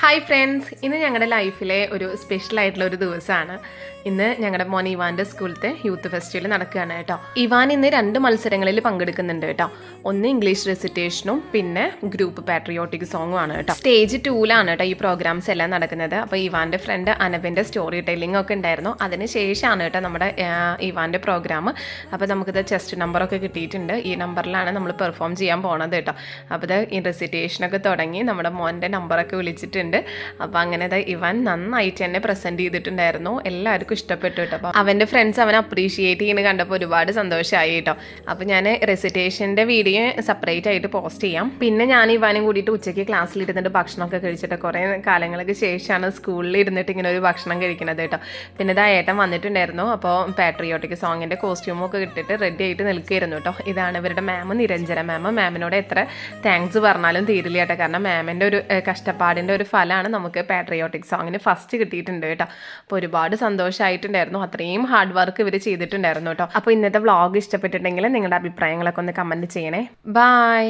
Hi friends, ഇന്ന് ഞങ്ങളുടെ ലൈഫിലെ ഒരു സ്പെഷ്യൽ ആയിട്ടുള്ള ഒരു ദിവസമാണ്. ഇന്ന് ഞങ്ങളുടെ മോൻ ഇവാൻ്റെ സ്കൂളിലത്തെ യൂത്ത് ഫെസ്റ്റിവൽ നടക്കുകയാണ് കേട്ടോ. ഇവാൻ ഇന്ന് 2 മത്സരങ്ങളിൽ പങ്കെടുക്കുന്നുണ്ട് കേട്ടോ. ഒന്ന് ഇംഗ്ലീഷ് റെസിറ്റേഷനും പിന്നെ ഗ്രൂപ്പ് പാട്രിയോട്ടിക് സോങ്ങും ആണ് കേട്ടോ. സ്റ്റേജ് 2ലാണ് കേട്ടോ ഈ പ്രോഗ്രാംസ് എല്ലാം നടക്കുന്നത്. അപ്പോൾ ഇവാൻ്റെ ഫ്രണ്ട് അനവിൻ്റെ സ്റ്റോറി ടെല്ലിംഗ് ഒക്കെ ഉണ്ടായിരുന്നു. അതിന് ശേഷമാണ് കേട്ടോ നമ്മുടെ ഇവാൻ്റെ പ്രോഗ്രാം. അപ്പോൾ നമുക്കിത് ചെസ്റ്റ് നമ്പറൊക്കെ കിട്ടിയിട്ടുണ്ട്. ഈ നമ്പറിലാണ് നമ്മൾ പെർഫോം ചെയ്യാൻ പോണത് കേട്ടോ. അപ്പോൾ ഇത് ഈ റെസിറ്റേഷനൊക്കെ തുടങ്ങി നമ്മുടെ മോൻ്റെ നമ്പറൊക്കെ വിളിച്ചിട്ടുണ്ട്. അപ്പോൾ അങ്ങനെ ഇവൻ നന്നായിട്ട് തന്നെ പ്രസൻറ്റ് ചെയ്തിട്ടുണ്ടായിരുന്നു. എല്ലാവർക്കും ഇഷ്ടപ്പെട്ടു കേട്ടോ. അപ്പോൾ അവൻ്റെ ഫ്രണ്ട്സ് അവനെ അപ്രീഷിയേറ്റ് ചെയ്യുന്നത് കണ്ടപ്പോൾ ഒരുപാട് സന്തോഷമായി കേട്ടോ. അപ്പോൾ ഞാൻ റെസിറ്റേഷൻ്റെ വീഡിയോ സെപ്പറേറ്റ് ആയിട്ട് പോസ്റ്റ് ചെയ്യാം. പിന്നെ ഞാൻ ഇവാനും കൂടിയിട്ട് ഉച്ചയ്ക്ക് ക്ലാസ്സിൽ ഇരുന്നിട്ട് ഭക്ഷണമൊക്കെ കഴിച്ചിട്ട് കുറേ കാലങ്ങൾക്ക് ശേഷമാണ് സ്കൂളിൽ ഇരുന്നിട്ട് ഇങ്ങനെ ഒരു ഭക്ഷണം കഴിക്കുന്നത് കേട്ടോ. പിന്നെ ഏട്ടൻ വന്നിട്ടുണ്ടായിരുന്നു. അപ്പോൾ പാട്രിയോട്ടിക് സോങ്ങിൻ്റെ കോസ്റ്റ്യൂമൊക്കെ ഇട്ടിട്ട് റെഡി ആയിട്ട് നിൽക്കുകയായിരുന്നു കേട്ടോ. ഇതാണ് ഇവരുടെ മാം നിരഞ്ജന മാം. മാമിനോട് എത്ര താങ്ക്സ് പറഞ്ഞാലും തീരില്ല കേട്ടോ. കാരണം മാമിൻ്റെ ഒരു കഷ്ടപ്പാടിൻ്റെ ഒരു ഫലമാണ് നമുക്ക് പാട്രിയോട്ടിക് സോങ്ങിന് ഫസ്റ്റ് കിട്ടിയിട്ടുണ്ട് കേട്ടോ. അപ്പോൾ ഒരുപാട് സന്തോഷമായിട്ടുണ്ടായിരുന്നു. അത്രയും ഹാർഡ് വർക്ക് ഇവർ ചെയ്തിട്ടുണ്ടായിരുന്നു കേട്ടോ. അപ്പോൾ ഇന്നത്തെ വ്ളോഗ് ഇഷ്ടപ്പെട്ടിട്ടുണ്ടെങ്കിൽ നിങ്ങളുടെ അഭിപ്രായങ്ങളൊക്കെ ഒന്ന് കമൻറ്റ് ചെയ്യണേ. ബൈ.